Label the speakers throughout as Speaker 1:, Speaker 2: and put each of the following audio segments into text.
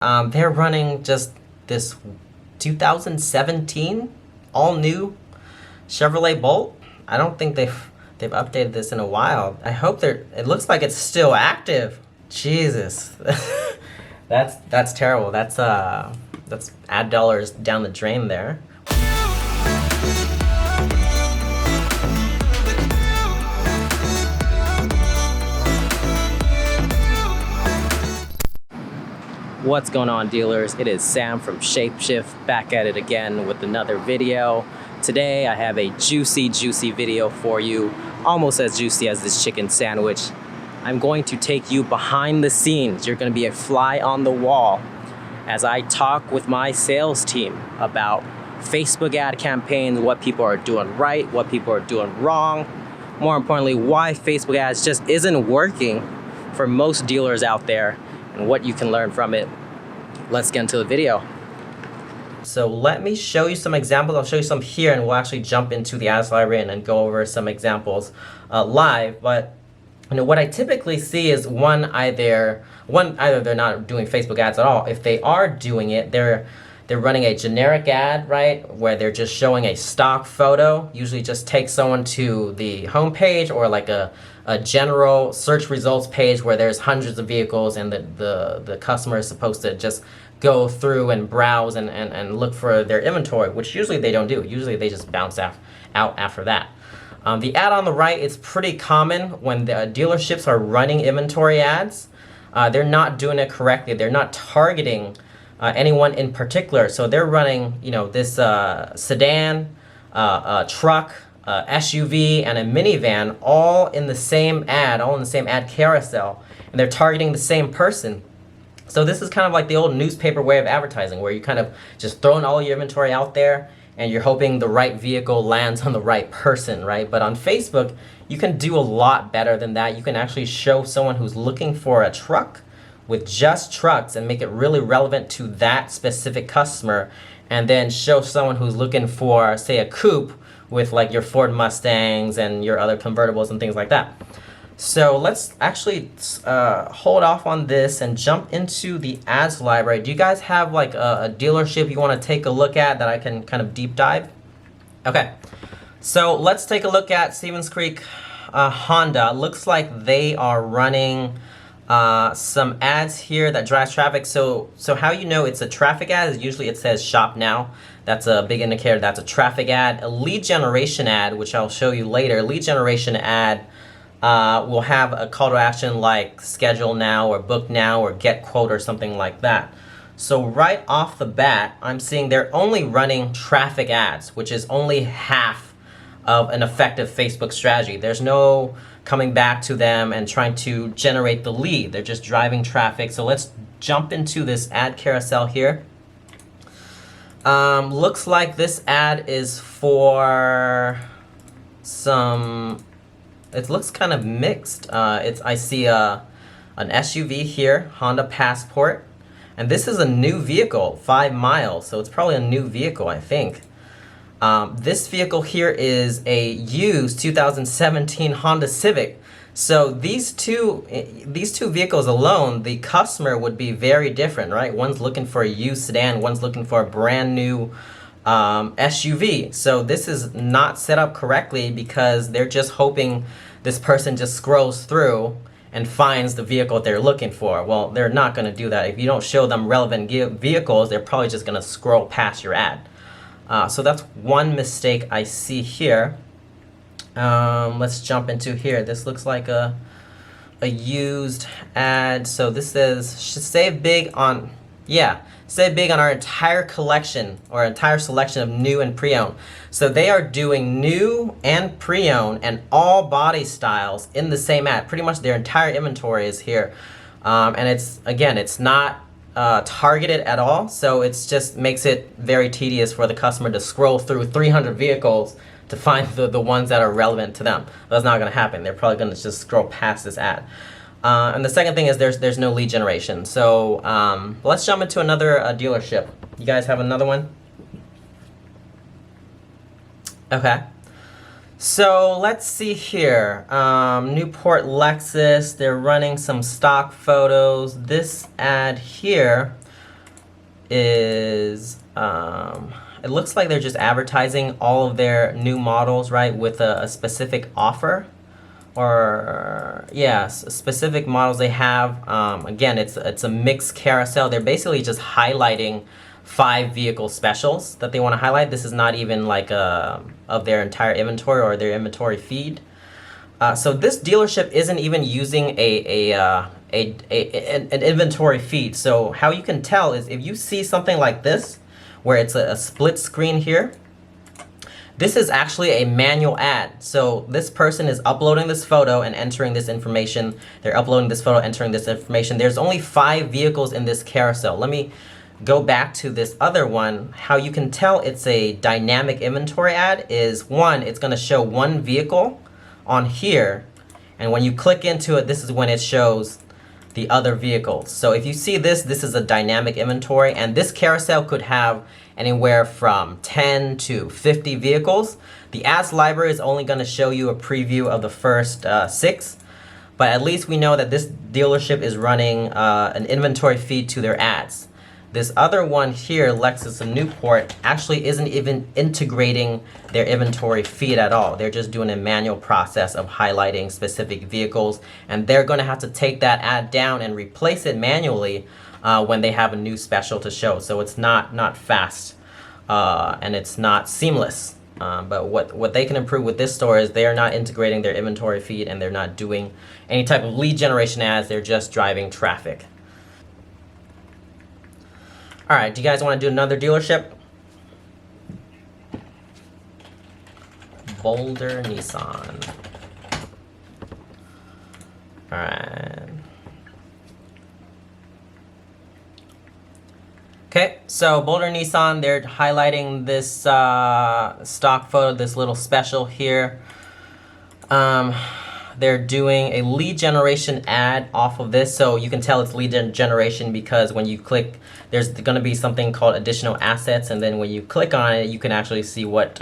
Speaker 1: They're running just this 2017 all new Chevrolet Bolt. I don't think they've updated this in a while. I hope it looks like it's still active. Jesus. That's terrible. That's ad dollars down the drain there. What's going on, dealers? It is Sam from ShapeShift, back at it again with another video. Today I have a juicy video for you, almost as juicy as this chicken sandwich. I'm going to take you behind the scenes. You're going to be a fly on the wall as I talk with my sales team about Facebook ad campaigns, what people are doing right, what people are doing wrong. More importantly, why Facebook ads just isn't working for most dealers out there, and what you can learn from it. Let's get into the video. So let me show you some examples. I'll show you some here, and we'll actually jump into the ads library and go over some examples live. But what I typically see is either they're not doing Facebook ads at all. If they are doing it, they're running a generic ad, right, where they're just showing a stock photo. Usually just take someone to the home page or like a general search results page where there's hundreds of vehicles, and the customer is supposed to just go through and browse and look for their inventory, which usually they don't do. Usually they just bounce out after that. The ad on the right is pretty common when the dealerships are running inventory ads. They're not doing it correctly. They're not targeting anyone in particular. So they're running, this sedan, truck, SUV, and a minivan all in the same ad carousel, and they're targeting the same person. So this is kind of like the old newspaper way of advertising, where you kind of just throwing all your inventory out there and you're hoping the right vehicle lands on the right person, right? But on Facebook, you can do a lot better than that. You can actually show someone who's looking for a truck with just trucks and make it really relevant to that specific customer, and then show someone who's looking for, say, a coupe with like your Ford Mustangs and your other convertibles and things like that. So let's actually hold off on this and jump into the ads library. Do you guys have like a dealership you want to take a look at that I can kind of deep dive? Okay, so let's take a look at Stevens Creek Honda. Looks like they are running some ads here that drives traffic. So how you know it's a traffic ad is usually it says shop now. That's a big indicator that's a traffic ad. A lead generation ad, which I'll show you later, lead generation ad will have a call to action like schedule now or book now or get quote or something like that. So right off the bat, I'm seeing they're only running traffic ads, which is only half of an effective Facebook strategy. There's no coming back to them and trying to generate the lead. They're just driving traffic. So let's jump into this ad carousel here. Looks like this ad is for some, it looks kind of mixed. I see an SUV here, Honda Passport, and this is a new vehicle, 5 miles, so it's probably a new vehicle, I think. This vehicle here is a used 2017 Honda Civic. So these two vehicles alone, the customer would be very different, right? One's looking for a used sedan, one's looking for a brand new SUV. So this is not set up correctly because they're just hoping this person just scrolls through and finds the vehicle they're looking for. Well, they're not going to do that. If you don't show them relevant vehicles, they're probably just going to scroll past your ad. So that's one mistake I see here. Let's jump into here. This looks like a used ad. So this says save big on our entire collection or entire selection of new and pre-owned. So they are doing new and pre-owned and all body styles in the same ad. Pretty much their entire inventory is here, and it's not targeted at all. So it's just makes it very tedious for the customer to scroll through 300 vehicles to find the ones that are relevant to them. That's not going to happen. They're probably going to just scroll past this ad. And the second thing is there's no lead generation. So let's jump into another dealership. You guys have another one? Okay. So let's see here. Newport Lexus, they're running some stock photos. This ad here is, it looks like they're just advertising all of their new models, right, with a specific offer. Or yeah, specific models they have. Again, it's a mixed carousel. They're basically just highlighting 5 vehicle specials that they want to highlight. This is not even like of their entire inventory or their inventory feed. So this dealership isn't even using an inventory feed. So how you can tell is if you see something like this, where it's a split screen here, this is actually a manual ad. So this person is uploading this photo and entering this information. They're uploading this photo, entering this information. There's only 5 vehicles in this carousel. Let me go back to this other one. How you can tell it's a dynamic inventory ad is, one, it's gonna show 1 vehicle on here. And when you click into it, this is when it shows the other vehicles. So if you see this, this is a dynamic inventory, and this carousel could have anywhere from 10 to 50 vehicles. The ads library is only going to show you a preview of the first 6, but at least we know that this dealership is running an inventory feed to their ads. This other one here, Lexus of Newport, actually isn't even integrating their inventory feed at all. They're just doing a manual process of highlighting specific vehicles, and they're going to have to take that ad down and replace it manually when they have a new special to show. So it's not fast and it's not seamless. But what they can improve with this store is they are not integrating their inventory feed, and they're not doing any type of lead generation ads. They're just driving traffic. All right, do you guys want to do another dealership? Boulder Nissan. All right. Okay, so Boulder Nissan, they're highlighting this stock photo, this little special here. They're doing a lead generation ad off of this, so you can tell it's lead generation because when you click, there's going to be something called additional assets, and then when you click on it, you can actually see what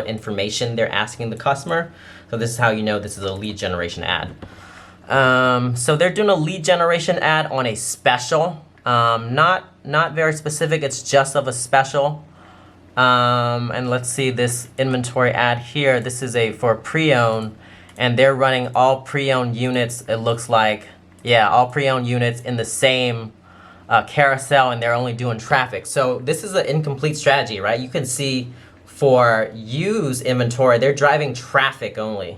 Speaker 1: information they're asking the customer. So this is how you know this is a lead generation ad. So they're doing a lead generation ad on a special, not very specific. It's just of a special. And let's see this inventory ad here. This is for pre-owned. And they're running all pre-owned units, it looks like. Yeah, all pre-owned units in the same carousel, and they're only doing traffic. So this is an incomplete strategy, right? You can see for used inventory, they're driving traffic only.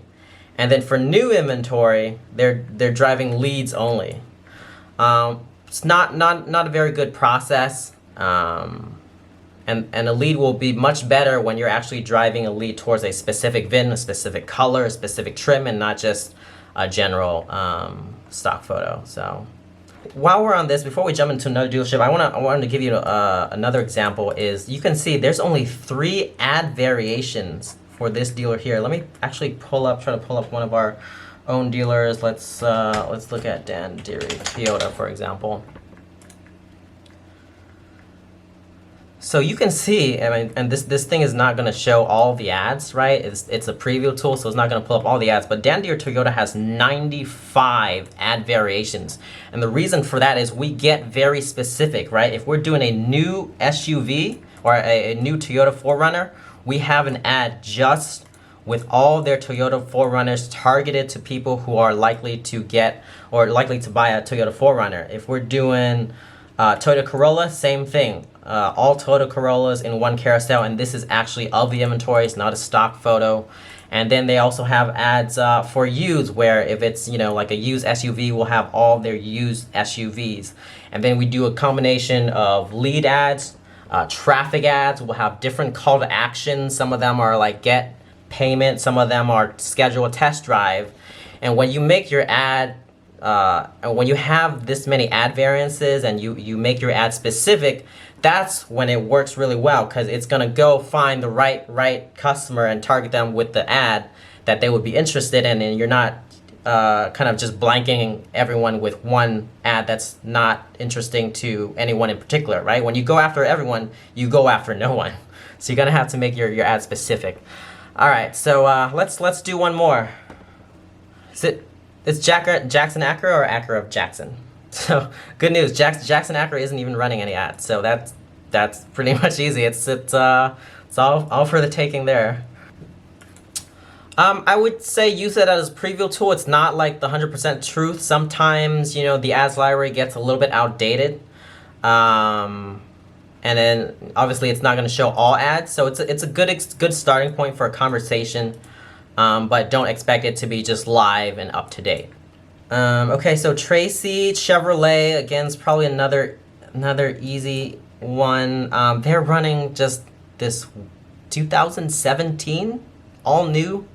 Speaker 1: And then for new inventory, they're driving leads only. It's not a very good process. And a lead will be much better when you're actually driving a lead towards a specific VIN, a specific color, a specific trim, and not just a general stock photo. So while we're on this, before we jump into another dealership, I wanted to give you another example. Is you can see there's only 3 ad variations for this dealer here. Let me actually try to pull up one of our own dealers. Let's look at Dan Deary Toyota, for example. So you can see, I mean, and this thing is not going to show all the ads, right? It's a preview tool, so it's not going to pull up all the ads. But Dan Deere Toyota has 95 ad variations. And the reason for that is we get very specific, right? If we're doing a new SUV or a new Toyota 4Runner, we have an ad just with all their Toyota 4Runners targeted to people who are likely to get or likely to buy a Toyota 4Runner. If we're doing Toyota Corolla, same thing. All Toyota Corollas in one carousel, and this is actually of the inventory. It's not a stock photo. And then they also have ads for used, where if it's like a used SUV, we'll have all their used SUVs. And then we do a combination of lead ads, traffic ads. We'll have different call to action. Some of them are like get payment. Some of them are schedule a test drive. And when you make your ad, and when you have this many ad variances and you make your ad specific, that's when it works really well, because it's going to go find the right customer and target them with the ad that they would be interested in, and you're not kind of just blanking everyone with one ad that's not interesting to anyone in particular, right? When you go after everyone, you go after no one. So you're going to have to make your ad specific. All right, so let's do one more. It's Jackson Acura or Acura of Jackson? So good news, Jackson Acura isn't even running any ads, so that's that's pretty much easy. It's all for the taking there. I would say use it as a preview tool. It's not like the 100% truth. Sometimes, you know, the ads library gets a little bit outdated. And then obviously it's not going to show all ads. So it's a good starting point for a conversation. But don't expect it to be just live and up to date. Okay, so Tracy Chevrolet, again, is probably another easy one. They're running just this 2017 all new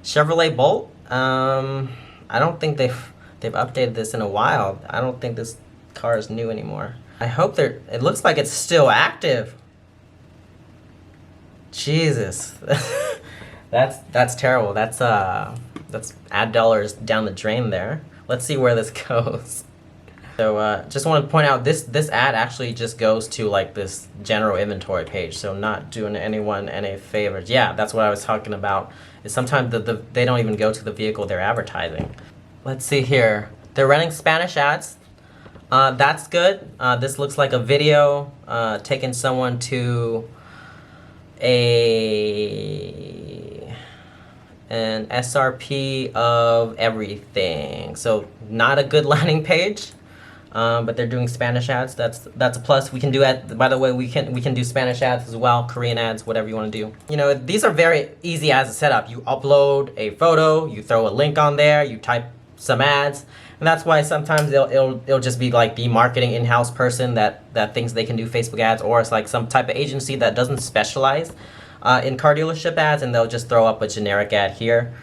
Speaker 1: Chevrolet Bolt. I don't think they've updated this in a while. I don't think this car is new anymore. I hope it looks like it's still active. Jesus. That's terrible. That's ad dollars down the drain there. Let's see where this goes. So just want to point out this ad actually just goes to like this general inventory page, so not doing anyone any favors. Yeah, that's what I was talking about. Is sometimes they don't even go to the vehicle they're advertising. Let's see here. They're running Spanish ads. That's good. This looks like a video taking someone to an SRP of everything. So not a good landing page. But they're doing Spanish ads. That's a plus. We can do it. By the way, we can do Spanish ads as well, Korean ads, whatever you want to do. You know, these are very easy ads to set up. You upload a photo, you throw a link on there, you type some ads, and that's why sometimes it'll just be like the marketing in-house person that thinks they can do Facebook ads, or it's like some type of agency that doesn't specialize in car dealership ads, and they'll just throw up a generic ad here.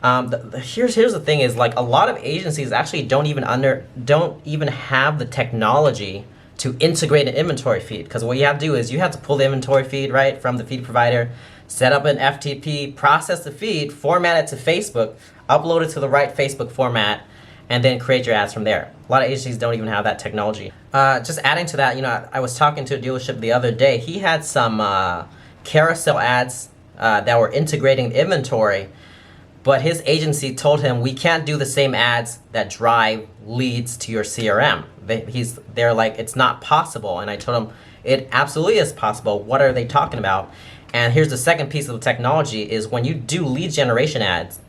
Speaker 1: Here's the thing is, like, a lot of agencies actually don't even have the technology to integrate an inventory feed, because what you have to do is you have to pull the inventory feed right from the feed provider, set up an FTP, process the feed, format it to Facebook, upload it to the right Facebook format, and then create your ads from there. A lot of agencies don't even have that technology. Just adding to that, you know, I was talking to a dealership the other day. He had some carousel ads that were integrating the inventory, but his agency told him, we can't do the same ads that drive leads to your CRM. They're like, it's not possible. And I told him, it absolutely is possible. What are they talking about? And here's the second piece of the technology is when you do lead generation ads,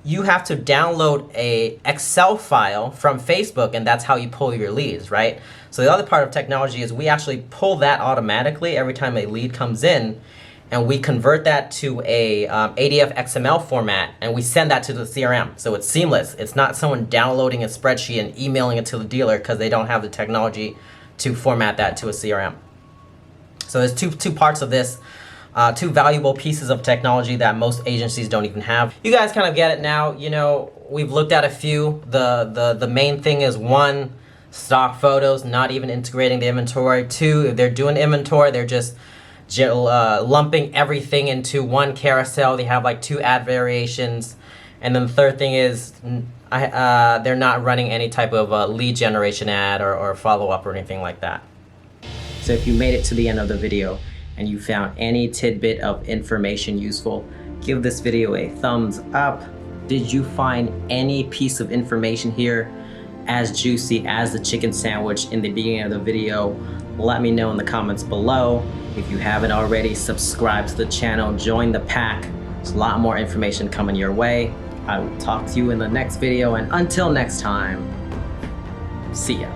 Speaker 1: you have to download a Excel file from Facebook, and that's how you pull your leads, right? So the other part of technology is we actually pull that automatically every time a lead comes in, and we convert that to a ADF XML format, and we send that to the CRM. So it's seamless. It's not someone downloading a spreadsheet and emailing it to the dealer because they don't have the technology to format that to a CRM. So there's two parts of this, two valuable pieces of technology that most agencies don't even have. You guys kind of get it now. You know, we've looked at a few. The main thing is, one, stock photos, not even integrating the inventory. Two, if they're doing inventory, they're just lumping everything into one carousel. They have like 2 ad variations. And then the third thing is they're not running any type of lead generation ad or follow-up or anything like that. So if you made it to the end of the video and you found any tidbit of information useful, give this video a thumbs up. Did you find any piece of information here as juicy as the chicken sandwich in the beginning of the video? Let me know in the comments below. If you haven't already, subscribe to the channel, join the pack. There's a lot more information coming your way. I will talk to you in the next video, and until next time, see ya.